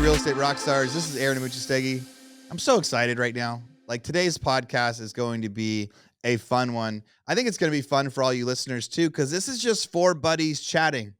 Real Estate Rockstars. This is Aaron Amuchastegui. I'm so excited right now. Like today's podcast is going to be a fun one. I think it's going to be fun for all you listeners too, because this is just four buddies chatting.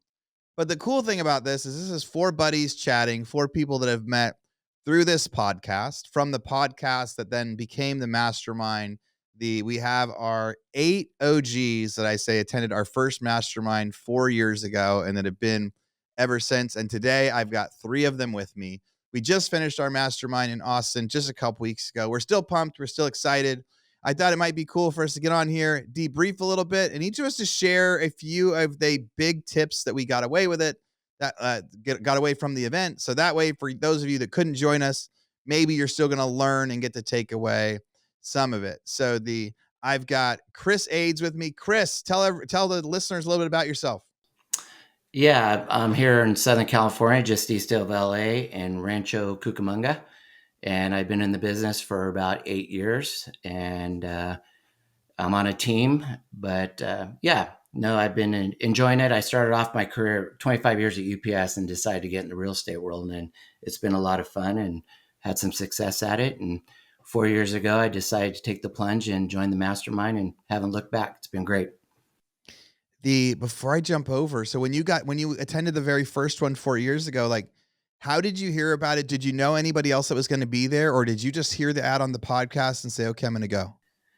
But the cool thing about this is four buddies chatting, four people that have met through this podcast, from the podcast that then became the Mastermind. We have our 8 OGs that I say attended our first Mastermind 4 years ago and that have been ever since. And today I've got 3 of them with me. We just finished our Mastermind in Austin just a couple weeks ago. We're still pumped. We're still excited. I thought it might be cool for us to get on here, debrief a little bit, and each of us to share a few of the big tips that we got away with it, that got away from the event. So that way, for those of you that couldn't join us, maybe you're still going to learn and get to take away some of it. So I've got Chris Ades with me. Chris, tell the listeners a little bit about yourself. Yeah, I'm here in Southern California, just east of LA in Rancho Cucamonga. And I've been in the business for about 8 years, and I'm on a team. But I've been enjoying it. I started off my career 25 years at UPS and decided to get in the real estate world. And it's been a lot of fun and had some success at it. And 4 years ago, I decided to take the plunge and join the Mastermind and haven't looked back. It's been great. Before I jump over, so when you attended the very first one 4 years ago, like, how did you hear about it? Did you know anybody else that was going to be there, or did you just hear the ad on the podcast and say, okay, I'm going to go?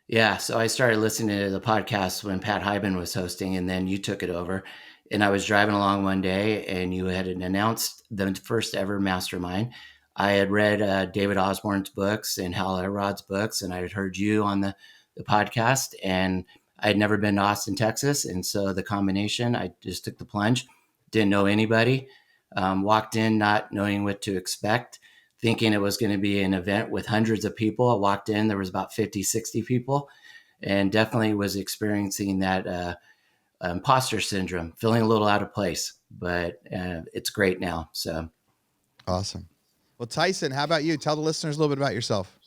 Yeah, so I started listening to the podcast when Pat Hyben was hosting, and then you took it over. And I was driving along one day, and you had announced the first ever Mastermind. I had read David Osborne's books and Hal Elrod's books, and I had heard you on the podcast, and I had never been to Austin, Texas. And so the combination, I just took the plunge, didn't know anybody, walked in not knowing what to expect, thinking it was going to be an event with hundreds of people. I walked in, there was about 50, 60 people, and definitely was experiencing that imposter syndrome, feeling a little out of place, but it's great now. So awesome. Well, Tyson, how about you? Tell the listeners a little bit about yourself.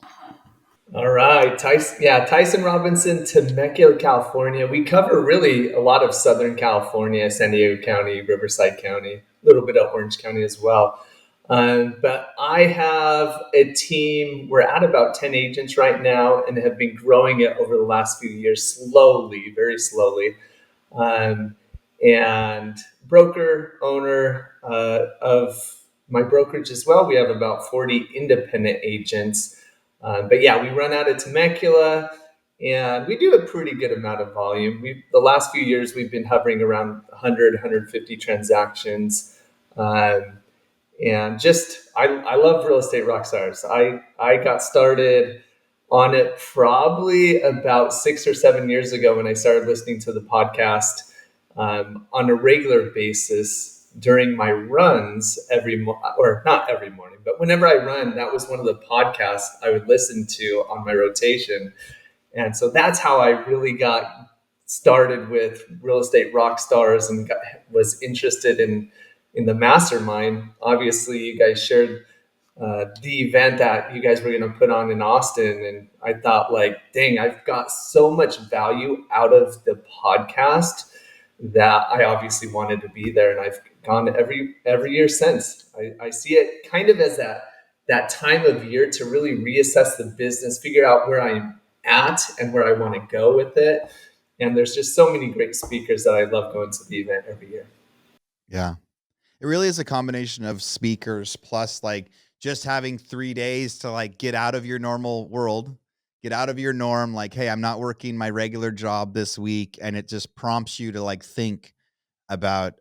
All right, Tyson Robinson, Temecula, California. We cover really a lot of Southern California, San Diego County, Riverside County, a little bit of Orange County as well. But I have a team. We're at about 10 agents right now and have been growing it over the last few years slowly, very slowly. And broker, owner of my brokerage as well. We have about 40 independent agents. But yeah, we run out of Temecula and we do a pretty good amount of volume. The last few years, we've been hovering around 100, 150 transactions. And just, I love Real Estate Rockstars. I got started on it probably about 6 or 7 years ago when I started listening to the podcast on a regular basis during my runs or not every morning, but whenever I run, that was one of the podcasts I would listen to on my rotation. And so that's how I really got started with Real Estate Rockstars and was interested in the Mastermind. Obviously, you guys shared the event that you guys were going to put on in Austin. And I thought, like, dang, I've got so much value out of the podcast that I obviously wanted to be there. And I've gone every year since. I see it kind of as that time of year to really reassess the business, figure out where I'm at and where I want to go with it. And there's just so many great speakers that I love going to the event every year. Yeah. It really is a combination of speakers plus like just having 3 days to like get out of your normal world, get out of your norm. Like, hey, I'm not working my regular job this week. And it just prompts you to like think about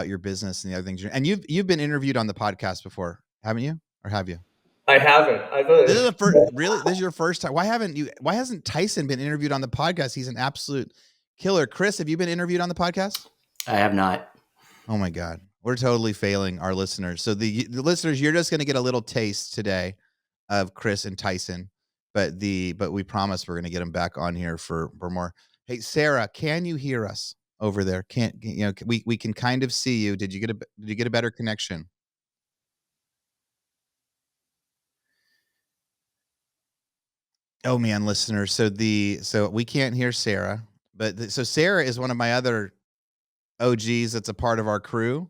your business and the other things. And you've been interviewed on the podcast before, haven't you? Or have you? I haven't. This is the first, really, this is your first time. Why hasn't Tyson been interviewed on the podcast? He's an absolute killer. Chris, have you been interviewed on the podcast? I have not. Oh my God. We're totally failing our listeners. So the listeners, you're just going to get a little taste today of Chris and Tyson, but we promise we're going to get them back on here for more. Hey, Sarah, can you hear us over there? We can kind of see you. Did you get a better connection? Oh man, listeners. So we can't hear Sarah, but so Sarah is one of my other OGs that's a part of our crew.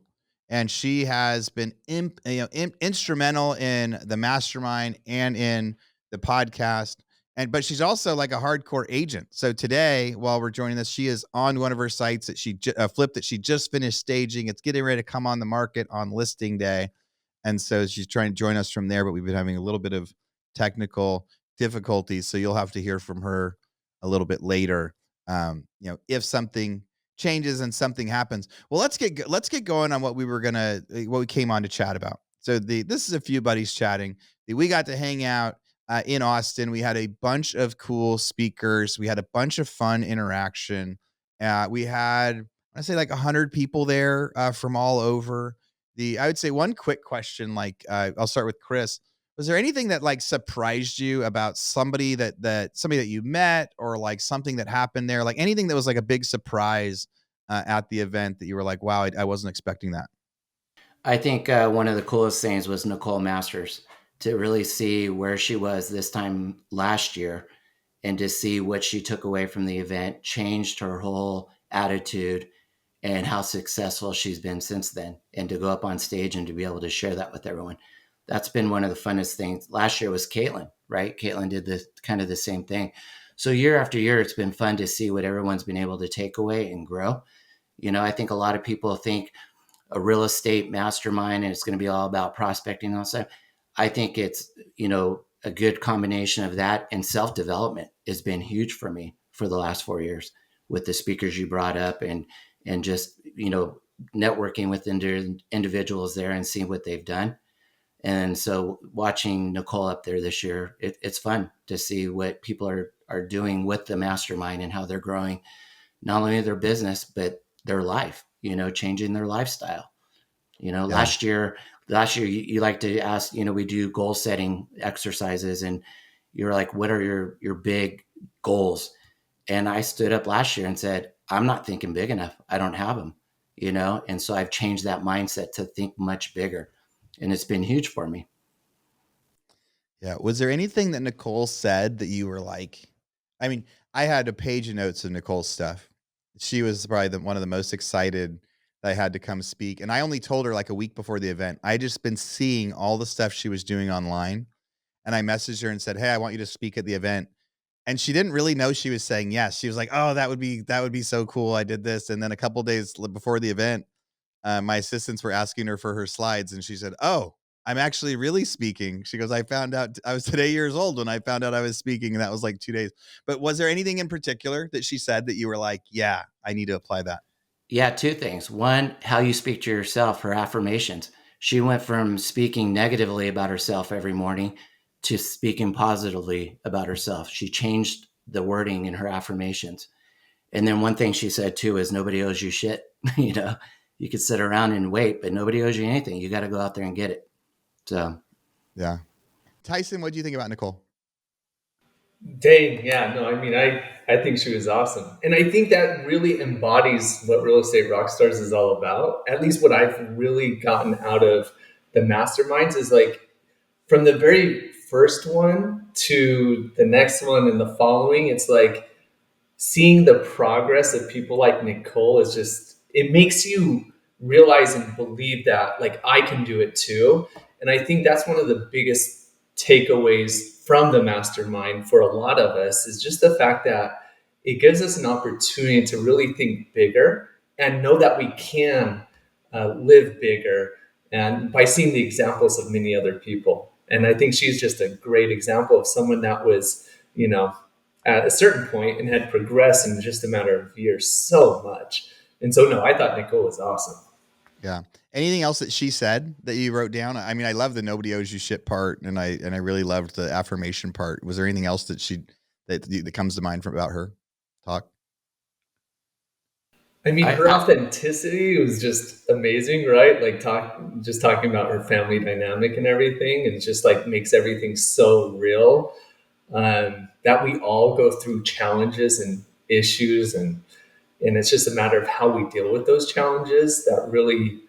and she has been instrumental in the mastermind and in the podcast. And but she's also like a hardcore agent. So today, while we're joining this, she is on one of her sites that she flipped that she just finished staging. It's getting ready to come on the market on listing day. And so she's trying to join us from there, but we've been having a little bit of technical difficulties. So you'll have to hear from her a little bit later. If something changes and something happens. Well, let's get going on what we came on to chat about. So this is a few buddies chatting. We got to hang out in Austin. We had a bunch of cool speakers. We had a bunch of fun interaction. We had, I say, like 100 people there from all over. I would say one quick question, like I'll start with Chris. Was there anything that like surprised you about somebody that you met, or like something that happened there, like anything that was like a big surprise at the event that you were like, wow, I wasn't expecting that? I think one of the coolest things was Nicole Masters, to really see where she was this time last year and to see what she took away from the event, changed her whole attitude, and how successful she's been since then. And to go up on stage and to be able to share that with everyone. That's been one of the funnest things. Last year was Caitlin, right? Caitlin did the same thing. So year after year, it's been fun to see what everyone's been able to take away and grow. I think a lot of people think a real estate mastermind and it's going to be all about prospecting and all that. I think it's, a good combination of that, and self-development has been huge for me for the last 4 years with the speakers you brought up, and just, networking with individuals there and seeing what they've done. And so watching Nicole up there this year, it's fun to see what people are doing with the mastermind and how they're growing, not only their business, but their life, changing their lifestyle. Yeah. Last year, you like to ask, we do goal setting exercises, and you're like, what are your big goals? And I stood up last year and said, I'm not thinking big enough. I don't have them, And so I've changed that mindset to think much bigger, and it's been huge for me. Yeah. Was there anything that Nicole said that you were like, I mean, I had a page of notes of Nicole's stuff. She was probably one of the most excited that I had to come speak. And I only told her like a week before the event. I just been seeing all the stuff she was doing online. And I messaged her and said, hey, I want you to speak at the event. And she didn't really know she was saying yes. She was like, oh, that would be so cool. I did this. And then a couple days before the event, my assistants were asking her for her slides, and she said, oh, I'm actually really speaking. She goes, I found out I was today years old when I found out I was speaking, and that was like 2 days. But was there anything in particular that she said that you were like, yeah, I need to apply that? Yeah, two things. One, how you speak to yourself, her affirmations. She went from speaking negatively about herself every morning to speaking positively about herself. She changed the wording in her affirmations. And then one thing she said too is nobody owes you shit. You could sit around and wait, but nobody owes you anything. You got to go out there and get it. So, Yeah. Tyson, what do you think about Nicole? Dang, yeah, no, I mean, I think she was awesome. And I think that really embodies what Real Estate Rockstars is all about. At least what I've really gotten out of the masterminds is like from the very first one to the next one and the following, it's like seeing the progress of people like Nicole is just, it makes you realize and believe that like I can do it too. And I think that's one of the biggest takeaways from the mastermind for a lot of us is just the fact that it gives us an opportunity to really think bigger and know that we can live bigger, and by seeing the examples of many other people. And I think she's just a great example of someone that was, at a certain point and had progressed in just a matter of years so much. And so, no, I thought Nicole was awesome. Yeah. Anything else that she said that you wrote down? I mean, I love the nobody owes you shit part, and I really loved the affirmation part. Was there anything else that comes to mind from about her talk? I mean, her authenticity was just amazing, right? Like talking about her family dynamic and everything, and it just like makes everything so real. That we all go through challenges and issues, and it's just a matter of how we deal with those challenges that really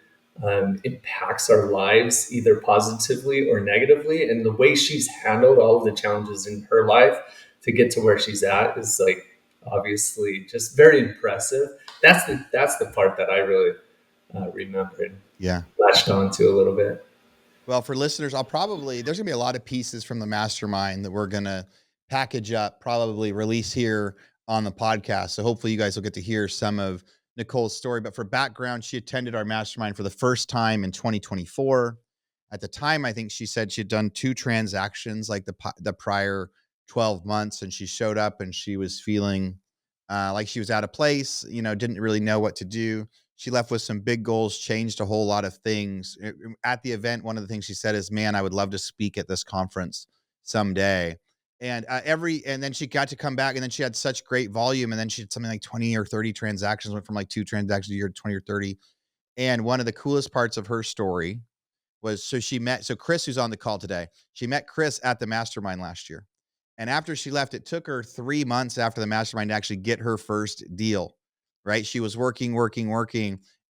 impacts our lives either positively or negatively. And the way she's handled all of the challenges in her life to get to where she's at is like obviously just very impressive. That's the part that I really remembered, Yeah. latched onto a little bit. Well, for listeners, there's going to be a lot of pieces from the mastermind that we're going to package up, probably release here on the podcast. So hopefully you guys will get to hear some of Nicole's story. But for background, she attended our mastermind for the first time in 2024. At the time, I think she said she had done 2 transactions like the prior 12 months. And she showed up and she was feeling like she was out of place, didn't really know what to do. She left with some big goals, changed a whole lot of things. At the event, one of the things she said is, "Man, I would love to speak at this conference someday." And then she got to come back, and then she had such great volume, and then she had something like 20 or 30 transactions, went from like 2 transactions a year to 20 or 30. And one of the coolest parts of her story was, so Chris, who's on the call today, she met Chris at the mastermind last year. And after she left, it took her 3 months after the mastermind to actually get her first deal, right? She was working,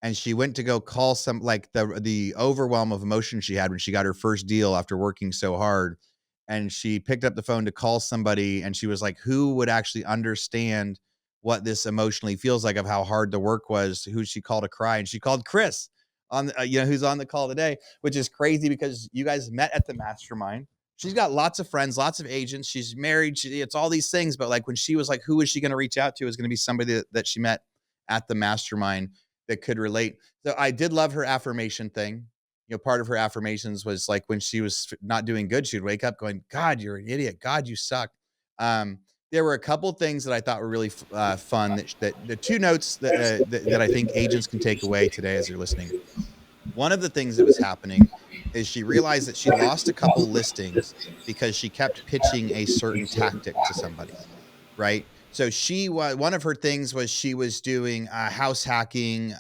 and she went to go call some, like the overwhelm of emotion she had when she got her first deal after working so hard. And she picked up the phone to call somebody, and she was like, who would actually understand what this emotionally feels like, of how hard the work was? Who she called to cry, and she called Chris who's on the call today, which is crazy because you guys met at the mastermind. She's got lots of friends, lots of agents. She's married. It's all these things. But like when she was like, who is she going to reach out to? Is going to be somebody that she met at the mastermind that could relate. So I did love her affirmation thing. Part of her affirmations was like when she was not doing good, she'd wake up going, God, you're an idiot. God, you suck. There were a couple things that I thought were really fun. That the 2 notes that I think agents can take away today as they're listening. One of the things that was happening is she realized that she lost a couple listings because she kept pitching a certain tactic to somebody, right? So one of her things was she was doing house hacking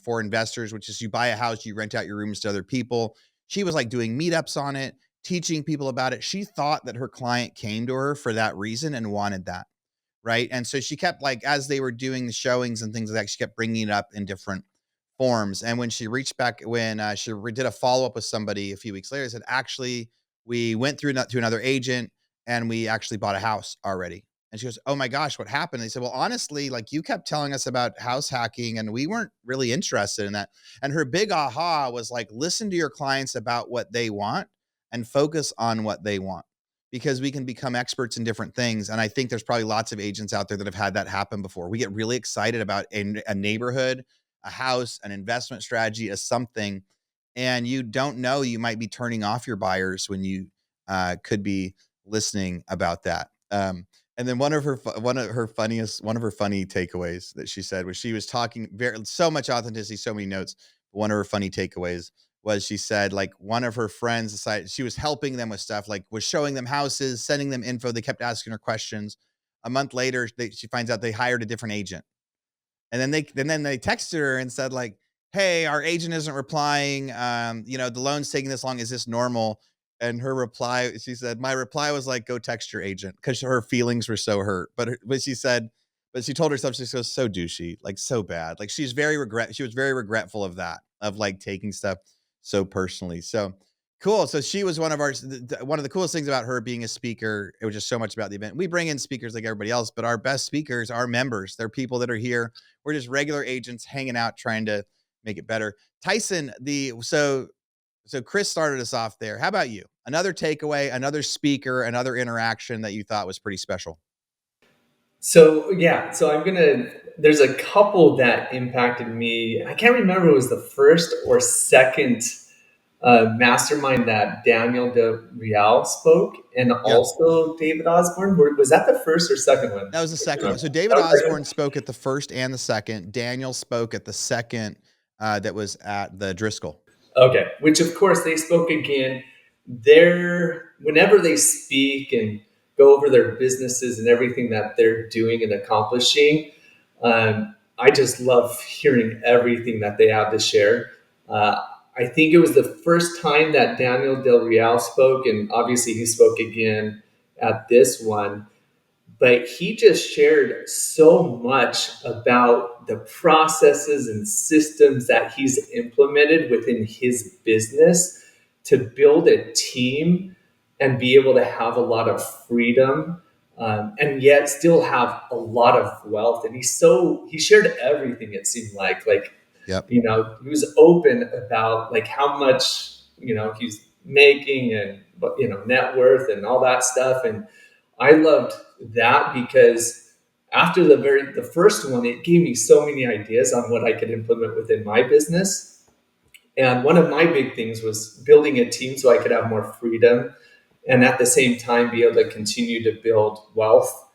for investors, which is you buy a house, you rent out your rooms to other people. She was like doing meetups on it, teaching people about it. She thought that her client came to her for that reason and wanted that, right? And so she kept, like, as they were doing the showings and things like that, she kept bringing it up in different forms. And when she reached back, when she did a follow-up with somebody a few weeks later, said, actually, we went through to another agent and we actually bought a house already. And she goes, oh my gosh, what happened? They said, well, honestly, like, you kept telling us about house hacking and we weren't really interested in that. And her big aha was like, listen to your clients about what they want and focus on what they want, because we can become experts in different things. And I think there's probably lots of agents out there that have had that happen before. We get really excited about a neighborhood, a house, an investment strategy, as something, and you don't know, you might be turning off your buyers when you could be listening about that. And then one of her funny takeaways that she said was, she was talking so much authenticity, so many notes. One of her funny takeaways was, she said, like, one of her friends decided she was helping them with stuff, like was showing them houses, sending them info. They kept asking her questions. A month later, she finds out they hired a different agent. And then they texted her and said, like, hey, our agent isn't replying. The loan's taking this long. Is this normal? And her reply, she said, my reply was like, go text your agent, because her feelings were so hurt. But she said, but she told herself, she goes, so douchey, like so bad. Like she was very regretful of that, of like taking stuff so personally. So cool. So she was one of the coolest things about her being a speaker. It was just so much about the event. We bring in speakers like everybody else, but our best speakers are members. They're people that are here. We're just regular agents hanging out, trying to make it better. Tyson, so Chris started us off there. How about you? Another takeaway, another speaker, another interaction that you thought was pretty special. So there's a couple that impacted me. I can't remember if it was the first or second mastermind that Daniel De Real spoke, and also David Osborne. Was that the first or second one? That was the second one. So David Osborne spoke at the first and the second. Daniel spoke at the second that was at the Driscoll. Okay, which of course they spoke again. Whenever they speak and go over their businesses and everything that they're doing and accomplishing, I just love hearing everything that they have to share. I think it was the first time that Daniel Del Real spoke, and obviously he spoke again at this one. But he just shared so much about the processes and systems that he's implemented within his business to build a team and be able to have a lot of freedom, and yet still have a lot of wealth. And he shared everything, it seemed like Yep. He was open about like how much, he's making and, net worth and all that stuff. And I loved that because after the first one, it gave me so many ideas on what I could implement within my business. And one of my big things was building a team so I could have more freedom and at the same time be able to continue to build wealth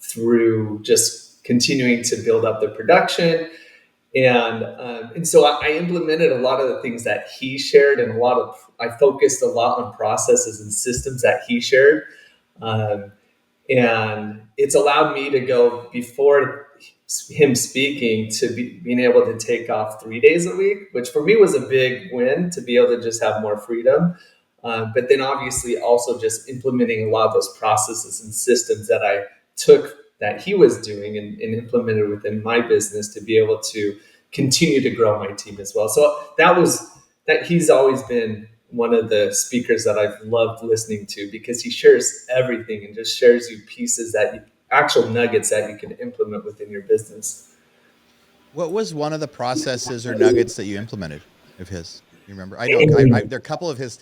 through just continuing to build up the production. And so I implemented a lot of the things that he shared, and I focused a lot on processes and systems that he shared. Um, and it's allowed me to go before him speaking to being able to take off 3 days a week, which for me was a big win to be able to just have more freedom. But then obviously also just implementing a lot of those processes and systems that I took that he was doing and implemented within my business to be able to continue to grow my team as well. So that he's always been one of the speakers that I've loved listening to because he shares everything and just shares you pieces actual nuggets that you can implement within your business. What was one of the processes or nuggets that you implemented of his? You remember? I know there are a couple of his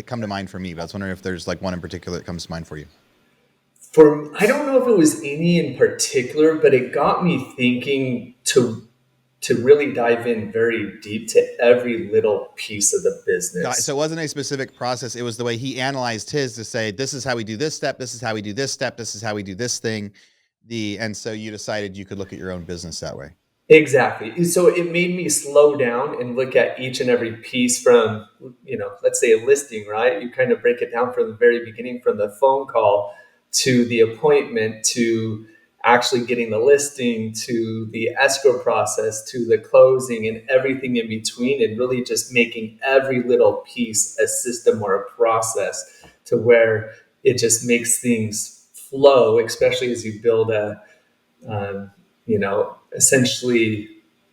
come to mind for me, but I was wondering if there's like one in particular that comes to mind for you. I don't know if it was any in particular, but it got me thinking to really dive in very deep to every little piece of the business. So it wasn't a specific process. It was the way he analyzed his to say, this is how we do this step. This is how we do this step. This is how we do this thing. And so you decided you could look at your own business that way. Exactly. So it made me slow down and look at each and every piece from, let's say a listing, right? You kind of break it down from the very beginning, from the phone call to the appointment, to actually getting the listing, to the escrow process, to the closing and everything in between, and really just making every little piece a system or a process to where it just makes things flow, especially as you build essentially,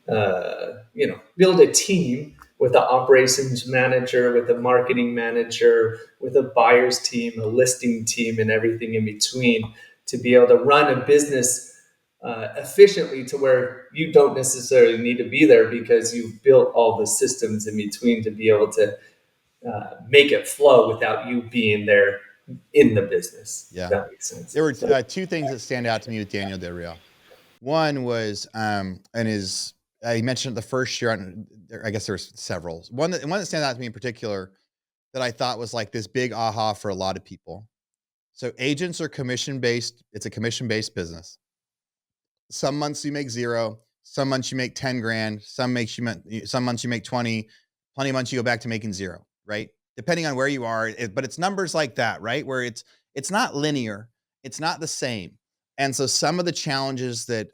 build a team with an operations manager, with a marketing manager, with a buyer's team, a listing team, and everything in between to be able to run a business efficiently to where you don't necessarily need to be there because you've built all the systems in between to be able to make it flow without you being there in the business. Yeah. If that makes sense. There were two things that stand out to me with Daniel Del Real. One was, he mentioned the first year, I guess there's several. One that stands out to me in particular that I thought was like this big aha for a lot of people. So agents are commission-based. It's a commission-based business. Some months you make zero. Some months you make 10 grand. Some months you make 20. Plenty of months you go back to making zero, right? Depending on where you are. But it's numbers like that, right? Where it's not linear. It's not the same. And so some of the challenges that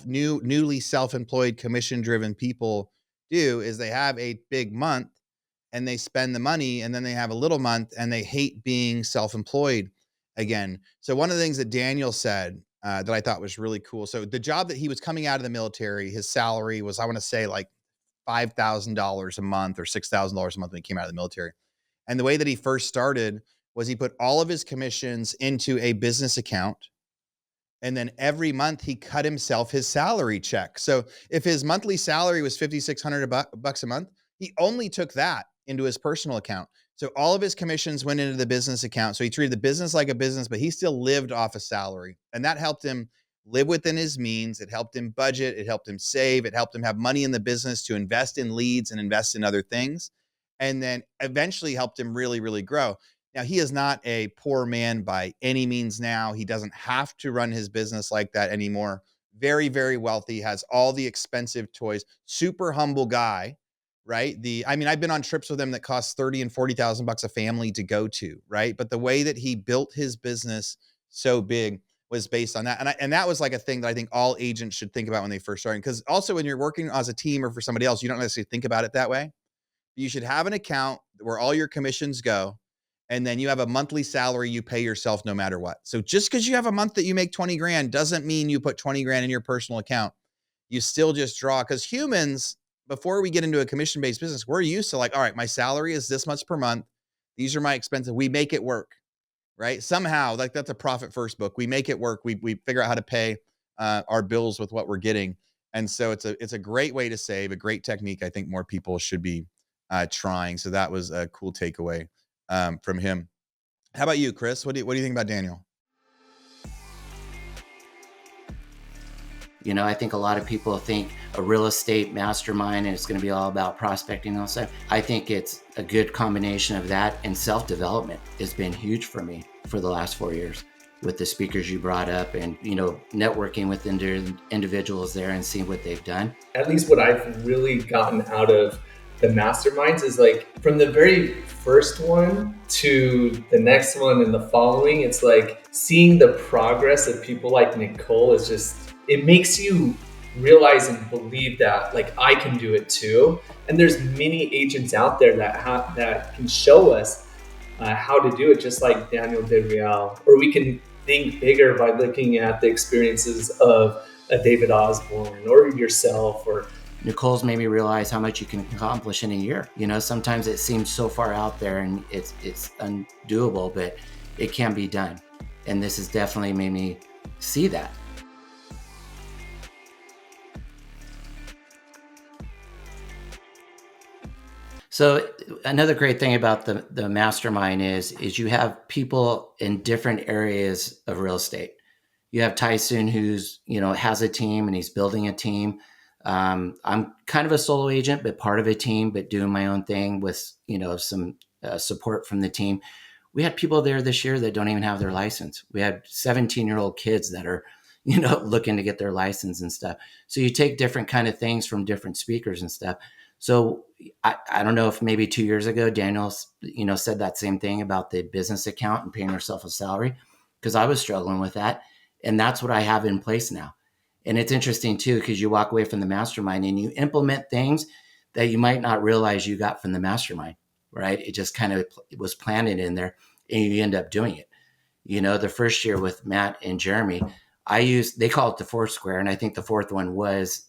newly self-employed, commission-driven people do is they have a big month and they spend the money, and then they have a little month and they hate being self-employed again. So one of the things that Daniel said that I thought was really cool. So the job that he was coming out of the military, his salary was, I want to say, like $5,000 a month or $6,000 a month when he came out of the military. And the way that he first started was he put all of his commissions into a business account. And then every month he cut himself his salary check. So if his monthly salary was $5,600 a month, he only took that into his personal account. So all of his commissions went into the business account. So he treated the business like a business, but he still lived off a salary. And that helped him live within his means. It helped him budget. It helped him save. It helped him have money in the business to invest in leads and invest in other things. And then eventually helped him really, really grow. Now, he is not a poor man by any means now. He doesn't have to run his business like that anymore. Very, very wealthy, has all the expensive toys, super humble guy, right? I've been on trips with him that cost $30,000 and $40,000 a family to go to, right? But the way that he built his business so big was based on that. And that was like a thing that I think all agents should think about when they first start. Because also when you're working as a team or for somebody else, you don't necessarily think about it that way. You should have an account where all your commissions go. And then you have a monthly salary you pay yourself no matter what. So just because you have a month that you make 20 grand doesn't mean you put 20 grand in your personal account. You still just draw, because humans, before we get into a commission-based business, we're used to like, all right, my salary is this much per month. These are my expenses. We make it work, right? Somehow, like that's a profit first book. We make it work. We figure out how to pay our bills with what we're getting. And so it's a great way to save, a great technique. I think more people should be trying. So that was a cool takeaway from him. How about you, Chris? What do you think about Daniel? You know, I think a lot of people think a real estate mastermind and it's going to be all about prospecting and all stuff. I think it's a good combination of that, and self-development has been huge for me for the last 4 years with the speakers you brought up, and, you know, networking with individuals there and seeing what they've done. At least what I've really gotten out of the masterminds is like from the very first one to the next one and the following, it's like seeing the progress of people like Nicole is just, it makes you realize and believe that like I can do it too. And there's many agents out there that can show us how to do it, just like Daniel did Real. Or we can think bigger by looking at the experiences of a David Osborne or yourself. Or Nicole's made me realize how much you can accomplish in a year. You know, sometimes it seems so far out there and it's undoable, but it can be done. And this has definitely made me see that. So another great thing about the mastermind is you have people in different areas of real estate. You have Tyson, who's, you know, has a team and he's building a team. I'm kind of a solo agent, but part of a team, but doing my own thing with, you know, some support from the team. We had people there this year that don't even have their license. We had 17-year-old kids that are, you know, looking to get their license and stuff. So you take different kind of things from different speakers and stuff. So I don't know if maybe 2 years ago, Daniel, you know, said that same thing about the business account and paying yourself a salary, because I was struggling with that. And that's what I have in place now. And it's interesting too, because you walk away from the mastermind and you implement things that you might not realize you got from the mastermind, right? It just kind of was planted in there and you end up doing it. You know, the first year with Matt and Jeremy, they call it the fourth square. And I think the fourth one was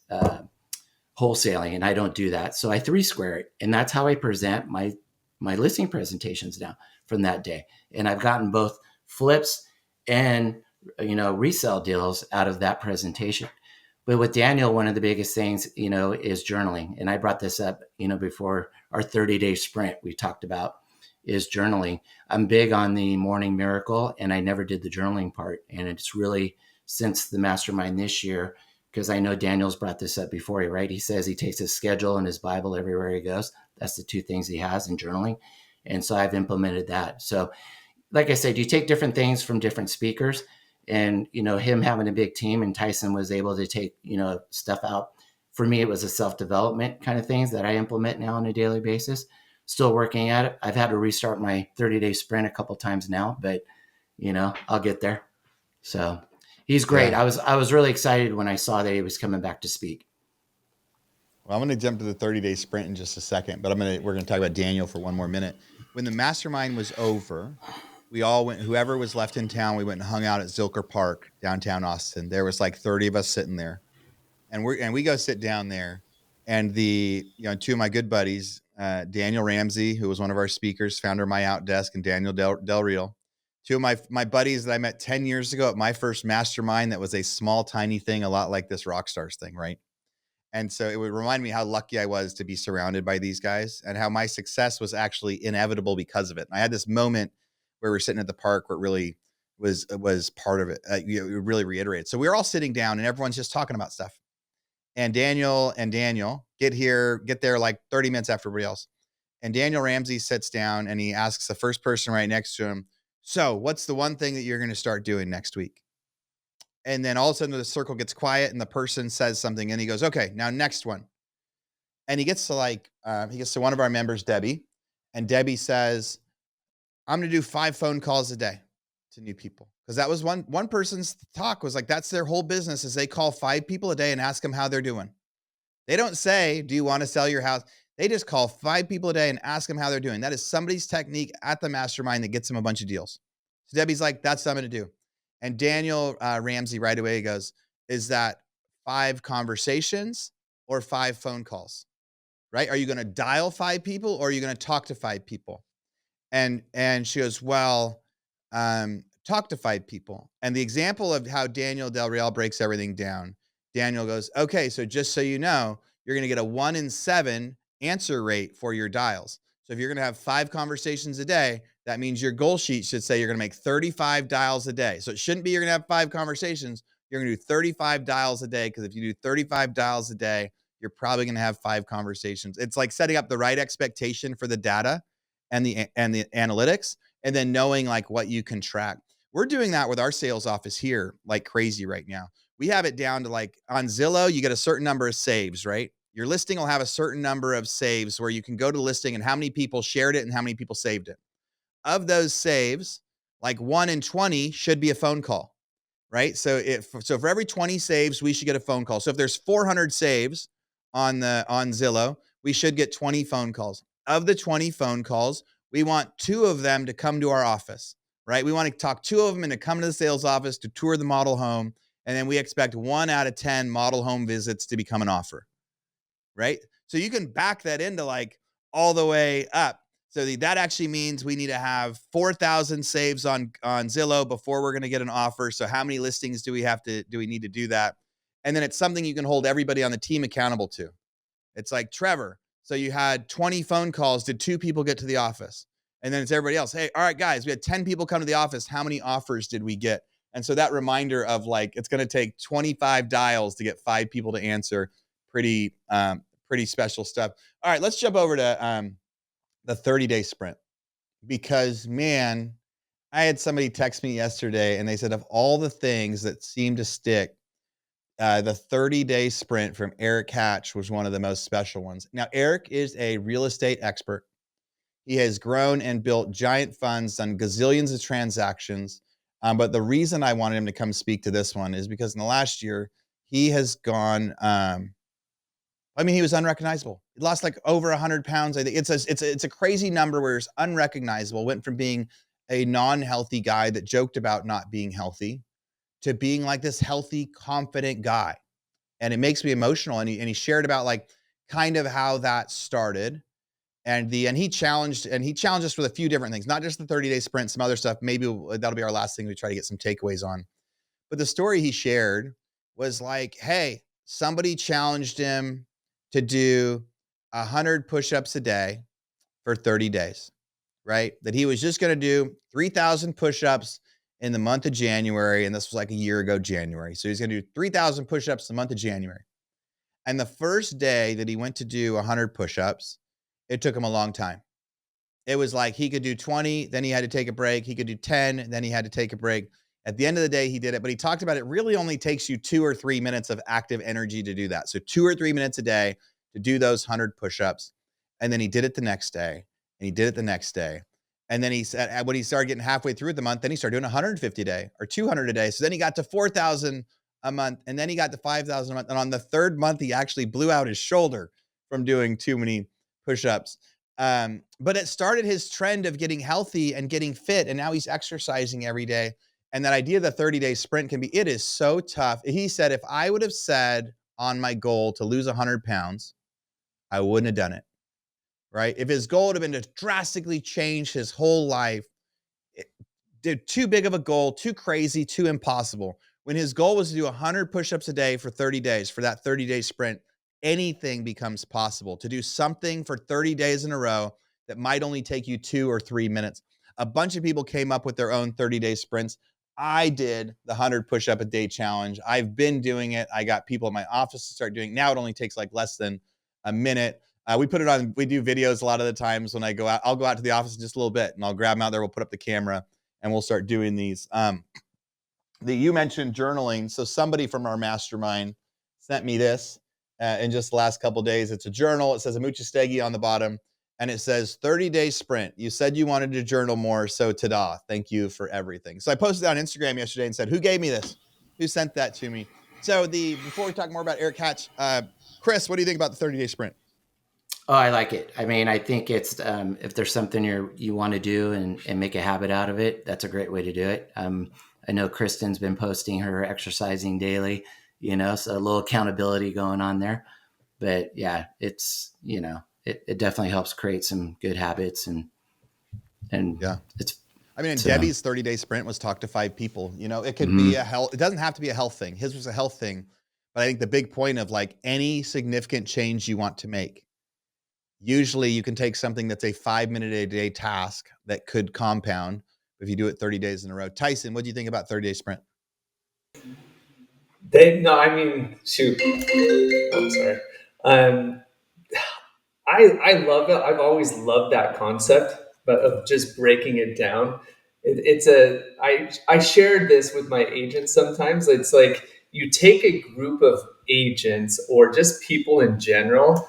wholesaling, and I don't do that. So I 3-square it. And that's how I present my listing presentations now from that day. And I've gotten both flips and, you know, resale deals out of that presentation. But with Daniel, one of the biggest things, you know, is journaling. And I brought this up, you know, before our 30-day sprint we talked about is journaling. I'm big on the morning miracle, and I never did the journaling part. And it's really since the mastermind this year, because I know Daniel's brought this up before, right? He says he takes his schedule and his Bible everywhere he goes. That's the two things he has in journaling. And so I've implemented that. So like I said, you take different things from different speakers, and, you know, him having a big team and Tyson was able to take, you know, stuff out. For me, it was a self-development kind of things that I implement now on a daily basis. Still working at it. I've had to restart my 30-day sprint a couple times now, but, you know, I'll get there. So he's great. Yeah. I was really excited when I saw that he was coming back to speak. Well, I'm going to jump to the 30-day sprint in just a second, but we're going to talk about Daniel for one more minute. When the mastermind was over, we all went, whoever was left in town, we went and hung out at Zilker Park, downtown Austin. There was like 30 of us sitting there, and we go sit down there, and two of my good buddies, Daniel Ramsey, who was one of our speakers, founder of My Outdesk, and Daniel Del Real, two of my buddies that I met 10 years ago at my first mastermind. That was a small, tiny thing, a lot like this Rockstars thing, right? And so it would remind me how lucky I was to be surrounded by these guys, and how my success was actually inevitable because of it. And I had this moment where we were sitting at the park where it really was part of it. It really reiterated. So we were all sitting down and everyone's just talking about stuff. And Daniel get there like 30 minutes after everybody else. And Daniel Ramsey sits down and he asks the first person right next to him, "So what's the one thing that you're going to start doing next week?" And then all of a sudden the circle gets quiet and the person says something and he goes, "Okay, now next one." And he gets to one of our members, Debbie, and Debbie says, "I'm going to do 5 phone calls a day to new people." Because that was one person's talk was like, that's their whole business is they call 5 people a day and ask them how they're doing. They don't say, "Do you want to sell your house?" They just call 5 people a day and ask them how they're doing. That is somebody's technique at the mastermind that gets them a bunch of deals. So Debbie's like, "That's what I'm going to do." And Daniel Ramsey right away goes, "Is that 5 conversations or 5 phone calls? Right? Are you going to dial 5 people or are you going to talk to 5 people?" And she goes, "Well, talk to 5 people." And the example of how Daniel Del Real breaks everything down Daniel goes, okay, so just so you know, you're going to get a 1 in 7 answer rate for your dials. So if you're going to have 5 conversations a day, that means your goal sheet should say you're going to make 35 dials a day. So it shouldn't be you're going to have 5 conversations. You're going to do 35 dials a day, because if you do 35 dials a day, you're probably going to have 5 conversations. It's like setting up the right expectation for the data and the analytics, and then knowing like what you can track. We're doing that with our sales office here like crazy right now. We have it down to like on Zillow, you get a certain number of saves, right? Your listing will have a certain number of saves where you can go to listing and how many people shared it and how many people saved it. Of those saves, like 1 in 20 should be a phone call, right? So for every 20 saves, we should get a phone call. So if there's 400 saves on Zillow, we should get 20 phone calls. Of the 20 phone calls, we want 2 of them to come to our office, right? We want to talk 2 of them into come to the sales office to tour the model home. And then we expect 1 out of 10 model home visits to become an offer, right? So you can back that into like all the way up. So that actually means we need to have 4,000 saves on Zillow before we're going to get an offer. So how many listings do we need to do that? And then it's something you can hold everybody on the team accountable to. It's like, Trevor, so you had 20 phone calls. Did 2 people get to the office? And then it's everybody else. Hey, all right, guys, we had 10 people come to the office. How many offers did we get? And so that reminder of like, it's going to take 25 dials to get 5 people to answer. Pretty special stuff. All right, let's jump over to the 30-day sprint, because man, I had somebody text me yesterday and they said of all the things that seem to stick, the 30-day sprint from Eric Hatch was one of the most special ones. Now, Eric is a real estate expert. He has grown and built giant funds, done gazillions of transactions. But the reason I wanted him to come speak to this one is because in the last year, he has gone, he was unrecognizable. He lost like over 100 pounds. I think it's a crazy number where it's unrecognizable. Went from being a non-healthy guy that joked about not being healthy to being like this healthy, confident guy. And it makes me emotional. And he shared about like kind of how that started. And he challenged us with a few different things, not just the 30-day sprint, some other stuff. Maybe that'll be our last thing we try to get some takeaways on. But the story he shared was like, hey, somebody challenged him to do 100 push-ups a day for 30 days, right? That he was just going to do 3,000 push-ups in the month of January. And this was like a year ago, January. So he's going to do 3,000 push-ups the month of January. And the first day that he went to do 100 push-ups, it took him a long time. It was like he could do 20, then he had to take a break. He could do 10, then he had to take a break. At the end of the day, he did it, but he talked about it really only takes you 2 or 3 minutes of active energy to do that. So 2 or 3 minutes a day to do those 100 push-ups. And then he did it the next day, and he did it the next day. And then he said, when he started getting halfway through the month, then he started doing 150 a day or 200 a day. So then he got to 4,000 a month, and then he got to 5,000 a month. And on the 3rd month, he actually blew out his shoulder from doing too many push-ups. But it started his trend of getting healthy and getting fit. And now he's exercising every day. And that idea of the 30-day sprint it is so tough. He said, if I would have said on my goal to lose 100 pounds, I wouldn't have done it, right? If his goal would have been to drastically change his whole life, too big of a goal, too crazy, too impossible. When his goal was to do 100 push-ups a day for 30 days, for that 30-day sprint, anything becomes possible. To do something for 30 days in a row that might only take you 2 or 3 minutes. A bunch of people came up with their own 30-day sprints. I did the 100 push-up a day challenge. I've been doing it. I got people in my office to start doing it. Now it only takes like less than a minute. We put it on, we do videos a lot of the times when I go out. I'll go out to the office in just a little bit and I'll grab them out there. We'll put up the camera and we'll start doing these. You mentioned journaling. So somebody from our mastermind sent me this in just the last couple of days. It's a journal. It says Amuchastegui on the bottom. And it says 30-day sprint. You said you wanted to journal more, so ta-da. Thank you for everything. So I posted on Instagram yesterday and said, who gave me this? Who sent that to me? So before we talk more about Eric Hatch, Chris, what do you think about the 30-day sprint? Oh, I like it. I mean, I think it's if there's something you want to do and make a habit out of it, that's a great way to do it. I know Kristen's been posting her exercising daily, so a little accountability going on there. But yeah, it's, it definitely helps create some good habits and yeah, it's. Debbie's 30-day sprint was talk to 5 people. It could be a health. It doesn't have to be a health thing. His was a health thing, But I think the big point of like any significant change you want to make, usually you can take something that's a 5 minute a day task that could compound if you do it 30 days in a row. Tyson, what do you think about 30-day sprint? No, I mean, shoot. I'm sorry. Um, I love it. I've always loved that concept, but of just breaking it down. I shared this with my agents sometimes. It's like you take a group of agents or just people in general,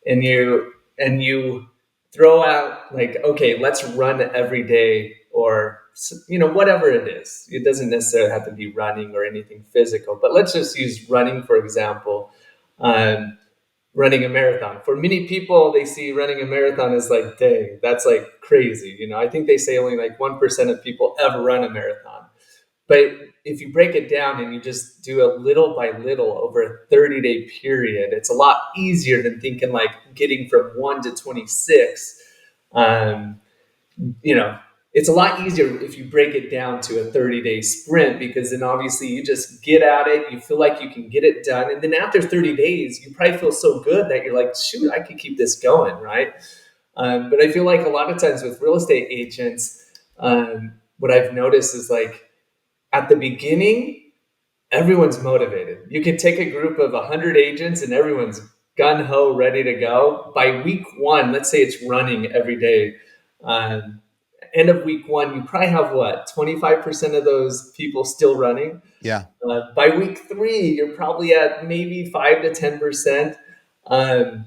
and you throw out like, okay, let's run every day, or whatever it is. It doesn't necessarily have to be running or anything physical, but let's just use running for example. Um, Running a marathon. For many people, they see running a marathon as like, dang, that's like crazy. I think they say only like 1% of people ever run a marathon. But if you break it down and you just do it little by little over a 30-day period, it's a lot easier than thinking like getting from 1 to 26. Um, you know, it's a lot easier if you break it down to a 30-day sprint, because then obviously you just get at it, you feel like you can get it done. And then after 30 days, you probably feel so good that you're like, shoot, I could keep this going, right? But I feel like a lot of times with real estate agents, what I've noticed is like at the beginning, everyone's motivated. You can take a group of 100 agents and everyone's gun ho, ready to go. By week one, let's say it's running every day. Um, End of week one, you probably have what, 25% of those people still running. Yeah. By week three, you're probably at maybe 5 to 10%. Um,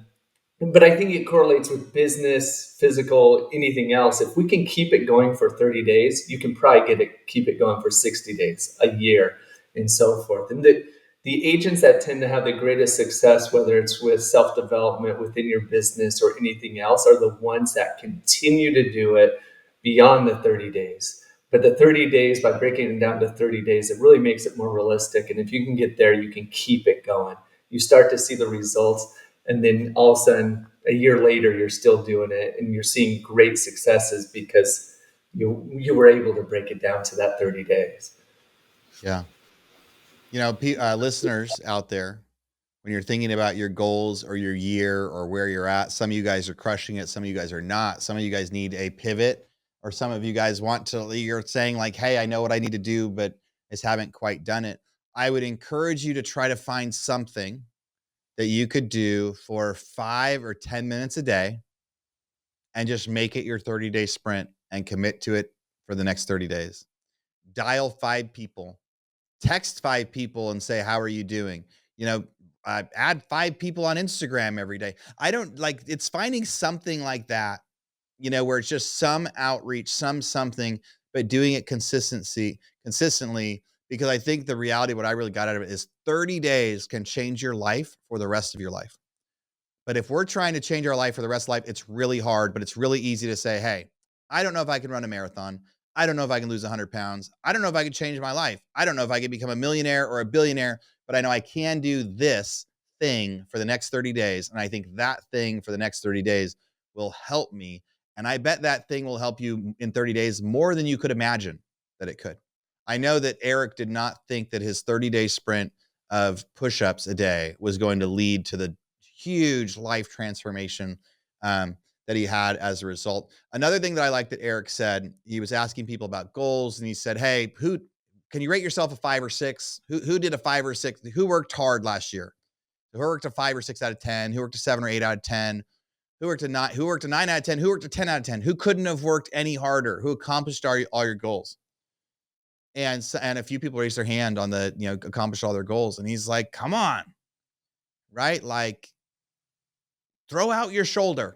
but I think it correlates with business, physical, anything else. If we can keep it going for 30 days, you can probably keep it going for 60 days, a year, and so forth. And the agents that tend to have the greatest success, whether it's with self-development within your business or anything else, are the ones that continue to do it beyond the 30 days. But the 30 days, by breaking it down to 30 days, it really makes it more realistic. And if you can get there, you can keep it going. You start to see the results. And then all of a sudden, a year later, you're still doing it and you're seeing great successes because you were able to break it down to that 30 days. Yeah. Listeners out there, when you're thinking about your goals or your year or where you're at, some of you guys are crushing it. Some of you guys are not. Some of you guys need a pivot, or some of you guys you're saying like, hey, I know what I need to do, but just haven't quite done it. I would encourage you to try to find something that you could do for 5 or 10 minutes a day and just make it your 30-day sprint and commit to it for the next 30 days. Dial 5 people, text 5 people and say, how are you doing? Add 5 people on Instagram every day. It's finding something like that, where it's just some outreach, something, but doing it consistently, because I think the reality, what I really got out of it is 30 days can change your life for the rest of your life. But if we're trying to change our life for the rest of life, it's really hard, but it's really easy to say, hey, I don't know if I can run a marathon. I don't know if I can lose 100 pounds. I don't know if I can change my life. I don't know if I can become a millionaire or a billionaire, but I know I can do this thing for the next 30 days. And I think that thing for the next 30 days will help me. And I bet that thing will help you in 30 days more than you could imagine that it could. I know that Eric did not think that his 30-day sprint of push-ups a day was going to lead to the huge life transformation that he had as a result. Another thing that I like that Eric said, he was asking people about goals, and he said, hey, who can you rate yourself a 5 or 6? Who did a 5 or 6? Who worked hard last year? Who worked a 5 or 6 out of 10? Who worked a 7 or 8 out of 10? Who worked a 9? Who worked a 9 out of 10? Who worked a 10 out of 10? Who couldn't have worked any harder? Who accomplished all your goals? And a few people raised their hand on the, accomplished all their goals. And he's like, come on, right? Like, throw out your shoulder,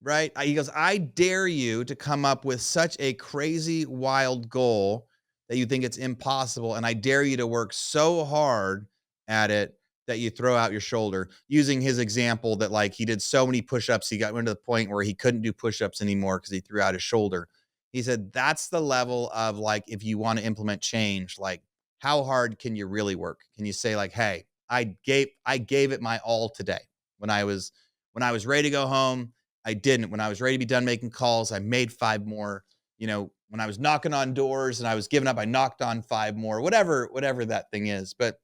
right? He goes, I dare you to come up with such a crazy, wild goal that you think it's impossible. And I dare you to work so hard at it that you throw out your shoulder, using his example that like he did so many push-ups, he got to the point where he couldn't do push-ups anymore because he threw out his shoulder. He said, that's the level of like, if you want to implement change, like how hard can you really work? Can you say like, hey, I gave it my all today. When I was ready to go home, I didn't. When I was ready to be done making calls, I made 5 more. When I was knocking on doors and I was giving up, I knocked on 5 more, whatever that thing is. But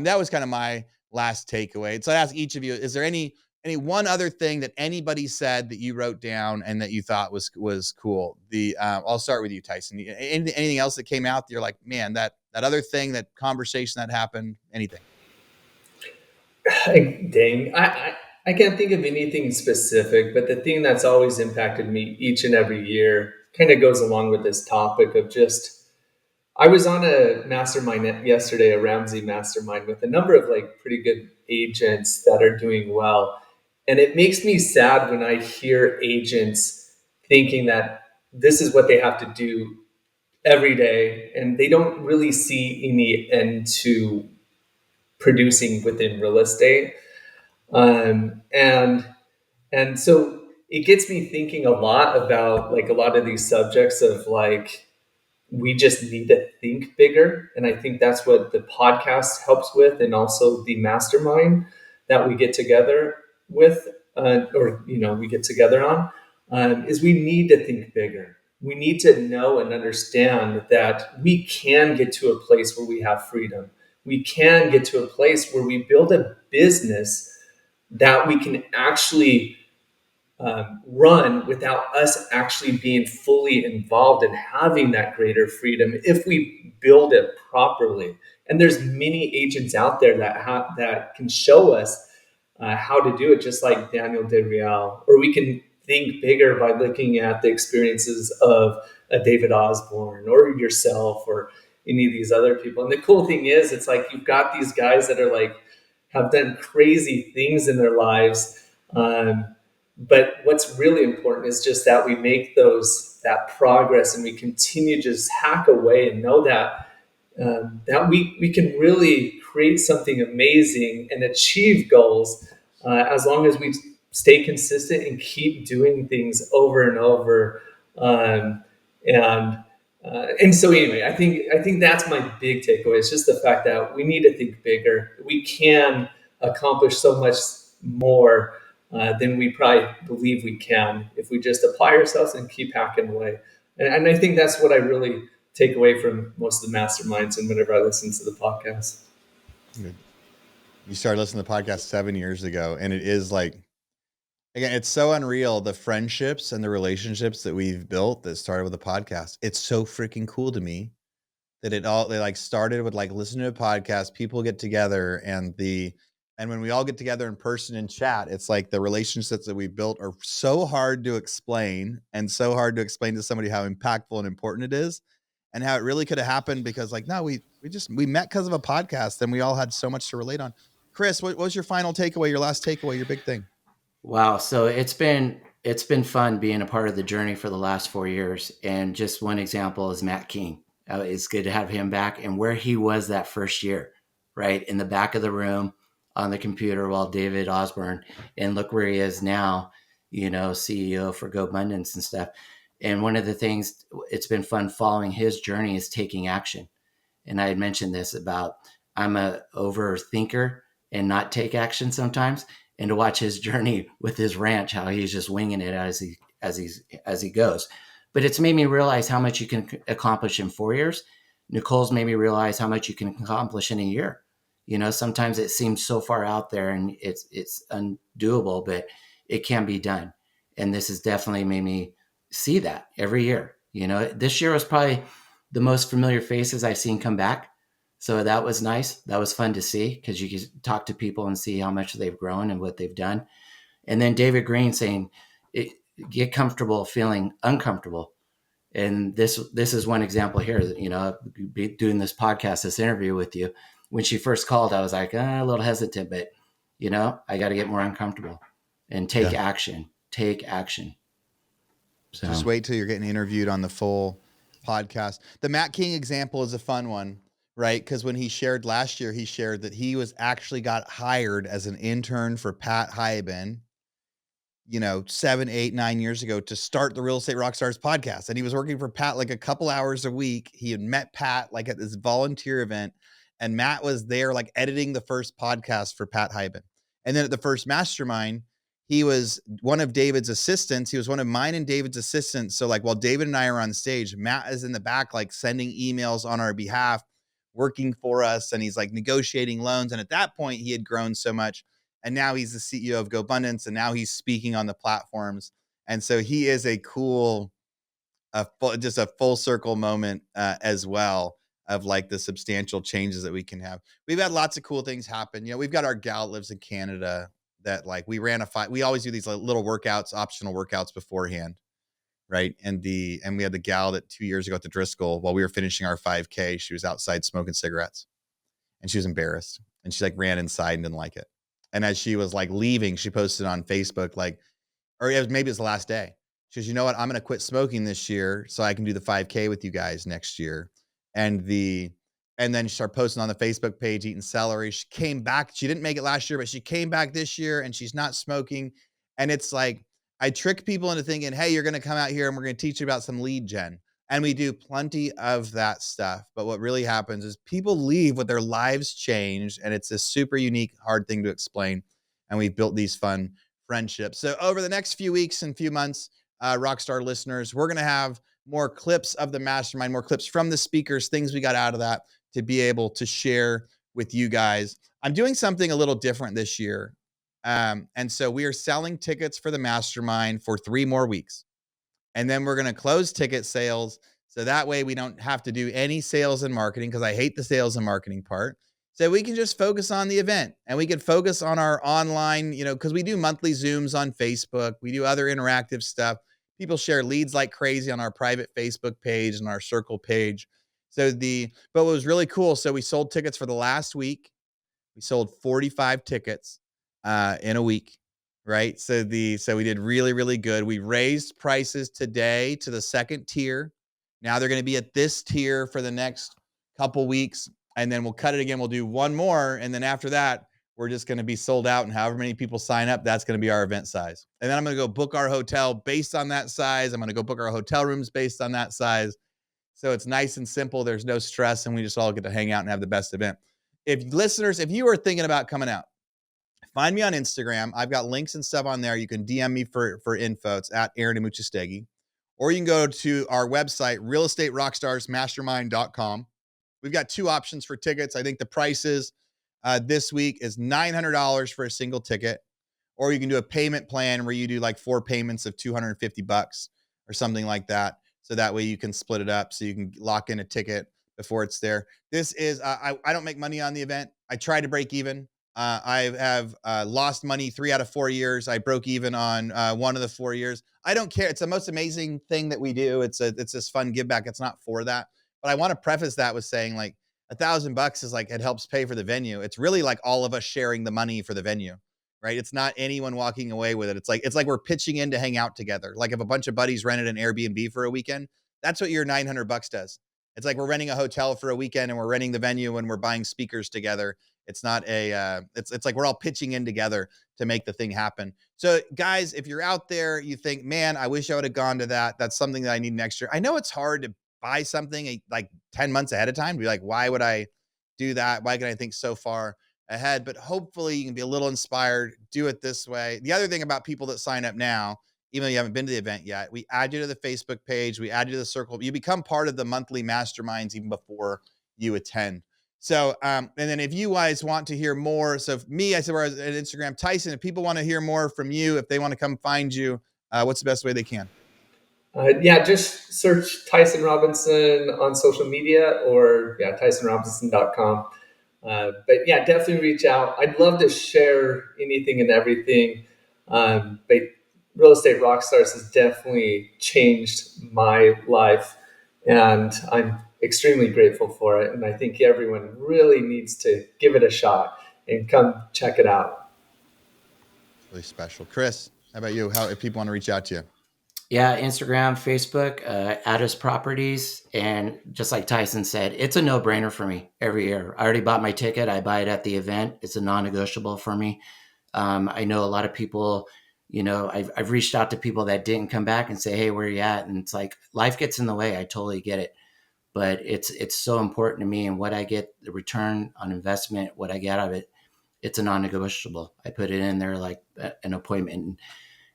That was kind of my last takeaway. So I ask each of you, is there any one other thing that anybody said that you wrote down and that you thought was cool? I'll start with you, Tyson. Anything else that came out that you're like, man, that other thing, that conversation that happened, anything? Dang, I can't think of anything specific, but the thing that's always impacted me each and every year kind of goes along with this topic of just, I was on a mastermind yesterday, a Ramsey mastermind with a number of like pretty good agents that are doing well. And it makes me sad when I hear agents thinking that this is what they have to do every day and they don't really see any end to producing within real estate. And so it gets me thinking a lot about like a lot of these subjects of like, we just need to think bigger. And I think that's what the podcast helps with. And also the mastermind that we get together with, we get together on, is we need to think bigger. We need to know and understand that we can get to a place where we have freedom. We can get to a place where we build a business that we can actually run without us actually being fully involved and having that greater freedom if we build it properly. And there's many agents out there that can show us how to do it, just like Daniel DeReal. Or we can think bigger by looking at the experiences of a David Osborne or yourself or any of these other people. And the cool thing is, it's like you've got these guys that are like have done crazy things in their lives. But what's really important is just that we make that progress and we continue to just hack away and know that that we can really create something amazing and achieve goals as long as we stay consistent and keep doing things over and over. And so anyway, I think that's my big takeaway. It's just the fact that we need to think bigger. We can accomplish so much more than we probably believe we can if we just apply ourselves and keep hacking away. And I think that's what I really take away from most of the masterminds and whenever I listen to the podcast. Good. You started listening to the podcast 7 years ago, and it is like, again, it's so unreal, the friendships and the relationships that we've built that started with a podcast. It's so freaking cool to me that they like started with like listening to a podcast, people get together, and when we all get together in person and chat, it's like the relationships that we've built are so hard to explain, and so hard to explain to somebody how impactful and important it is, and how it really could have happened because like, no, we met because of a podcast, and we all had so much to relate on. Chris, what was your final takeaway, your last takeaway, your big thing? Wow. So it's been fun being a part of the journey for the last 4 years. And just one example is Matt King. It's good to have him back, and where he was that first year, right in the back of the room on the computer while David Osborne, and look where he is now, CEO for GoBundance and stuff. And one of the things it's been fun following his journey is taking action. And I had mentioned this about I'm a overthinker and not take action sometimes. And to watch his journey with his ranch, how he's just winging it as he goes. But it's made me realize how much you can accomplish in 4 years. Nicole's made me realize how much you can accomplish in a year. Sometimes it seems so far out there and it's undoable, but it can be done. And this has definitely made me see that every year. This year was probably the most familiar faces I've seen come back. So that was nice. That was fun to see because you can talk to people and see how much they've grown and what they've done. And then David Green saying, get comfortable feeling uncomfortable. And this is one example here that, doing this podcast, this interview with you. When she first called, I was like, a little hesitant, but, I got to get more uncomfortable and take action. Take action. So just wait till you're getting interviewed on the full podcast. The Matt King example is a fun one, right? Because when he shared last year, he shared that he was actually got hired as an intern for Pat Hyben, 7, 8, 9 years ago to start the Real Estate Rockstars podcast. And he was working for Pat like a couple hours a week. He had met Pat like at this volunteer event, and Matt was there like editing the first podcast for Pat Hyben. And then at the first mastermind, he was one of David's assistants. He was one of mine and David's assistants. So like while David and I are on stage, Matt is in the back, like sending emails on our behalf, working for us, and he's like negotiating loans. And at that point, he had grown so much, and now he's the CEO of GoBundance, and now he's speaking on the platforms. And so he is a cool, just a full circle moment as well of like the substantial changes that we can have. We've had lots of cool things happen. We've got our gal that lives in Canada that like we always do these like little workouts, optional workouts beforehand. Right. And we had the gal that 2 years ago at the Driscoll, while we were finishing our 5K, she was outside smoking cigarettes and she was embarrassed and she like ran inside and didn't like it. And as she was like leaving, she posted on Facebook, like, or maybe it's the last day. She goes, you know what? I'm going to quit smoking this year so I can do the 5K with you guys next year. And then she started posting on the Facebook page, eating celery. She came back. She didn't make it last year, but she came back this year and she's not smoking. And it's like, I trick people into thinking, hey, you're going to come out here and we're going to teach you about some lead gen. And we do plenty of that stuff. But what really happens is people leave with their lives changed. And it's a super unique, hard thing to explain. And we've built these fun friendships. So over the next few weeks and few months, Rockstar listeners, we're going to have more clips of the mastermind, more clips from the speakers, things we got out of that to be able to share with you guys. I'm doing something a little different this year. And so we are selling tickets for the mastermind for 3 more weeks. And then we're going to close ticket sales. So that way we don't have to do any sales and marketing, because I hate the sales and marketing part. So we can just focus on the event, and we can focus on our online, because we do monthly Zooms on Facebook. We do other interactive stuff. People share leads like crazy on our private Facebook page and our circle page. But what was really cool, so we sold tickets for the last week. We sold 45 tickets in a week, right? So we did really, really good. We raised prices today to the second tier. Now they're going to be at this tier for the next couple weeks, and then we'll cut it again. We'll do one more, and then after that, we're just going to be sold out, and however many people sign up, that's going to be our event size. And then I'm going to go book our hotel based on that size. I'm going to go book our hotel rooms based on that size. So it's nice and simple. There's no stress, and we just all get to hang out and have the best event. If you are thinking about coming out, find me on Instagram. I've got links and stuff on there. You can DM me for info. It's at Aaron Amuchastegui. Or you can go to our website, realestaterockstarsmastermind.com. We've got 2 options for tickets. I think the prices this week is $900 for a single ticket. Or you can do a payment plan where you do like 4 payments of $250 or something like that. So that way you can split it up so you can lock in a ticket before it's there. This is, I don't make money on the event. I try to break even. I have lost money 3 out of 4 years. I broke even on 1 of the 4 years. I don't care. It's the most amazing thing that we do. It's this fun give back. It's not for that. But I want to preface that with saying like $1,000 is like, it helps pay for the venue. It's really like all of us sharing the money for the venue, right? It's not anyone walking away with it. It's like we're pitching in to hang out together. Like if a bunch of buddies rented an Airbnb for a weekend, that's what your $900 does. It's like we're renting a hotel for a weekend and we're renting the venue and we're buying speakers together. It's not it's like we're all pitching in together to make the thing happen. So guys, if you're out there, you think, man, I wish I would have gone to that. That's something that I need next year. I know it's hard to buy something like 10 months ahead of time. Be like, why would I do that? Why can I think so far ahead? But hopefully you can be a little inspired. Do it this way. The other thing about people that sign up now, even though you haven't been to the event yet, we add you to the Facebook page. We add you to the circle. You become part of the monthly masterminds even before you attend. So, and then if you guys want to hear more, so me, I said we're at Instagram. Tyson, if people want to hear more from you, if they want to come find you, what's the best way they can? Just search Tyson Robinson on social media or TysonRobinson.com. But definitely reach out. I'd love to share anything and everything. But Real Estate Rockstars has definitely changed my life, and I'm extremely grateful for it. And I think everyone really needs to give it a shot and come check it out. Really special. Chris, how about you? If people want to reach out to you? Yeah, Instagram, Facebook, Ades Properties. And just like Tyson said, it's a no-brainer for me every year. I already bought my ticket. I buy it at the event. It's a non-negotiable for me. I know a lot of people, I've reached out to people that didn't come back and say, hey, where are you at? And it's like, life gets in the way. I totally get it. But it's so important to me, and what I get, the return on investment, what I get out of it, it's a non-negotiable. I put it in there like an appointment.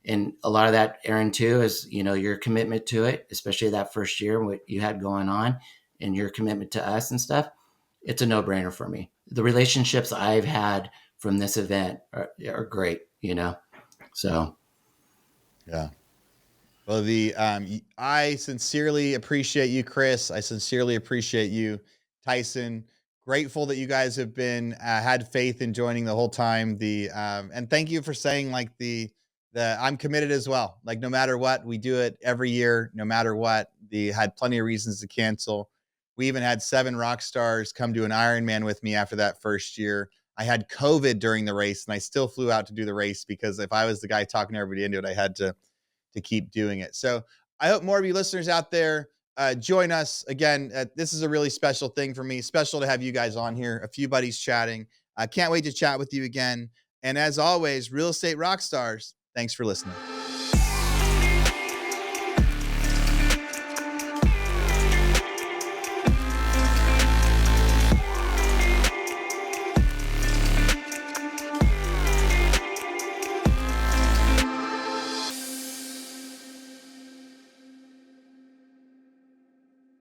And a lot of that, Aaron, too, is, your commitment to it, especially that first year, what you had going on and your commitment to us and stuff. it's a no-brainer for me. The relationships I've had from this event are great, So Yeah. Well, I sincerely appreciate you, Chris. I sincerely appreciate you, Tyson. Grateful that you guys have been had faith in joining the whole time. And thank you for saying like the I'm committed as well. Like no matter what, we do it every year. No matter what, the had plenty of reasons to cancel. We even had 7 rock stars come to an Ironman with me after that first year. I had COVID during the race, and I still flew out to do the race because if I was the guy talking everybody into it, I had to keep doing it. So I hope more of you listeners out there join us again. This is a really special thing for me. Special to have you guys on here. A few buddies chatting. I can't wait to chat with you again. And as always, real estate rock stars. Thanks for listening.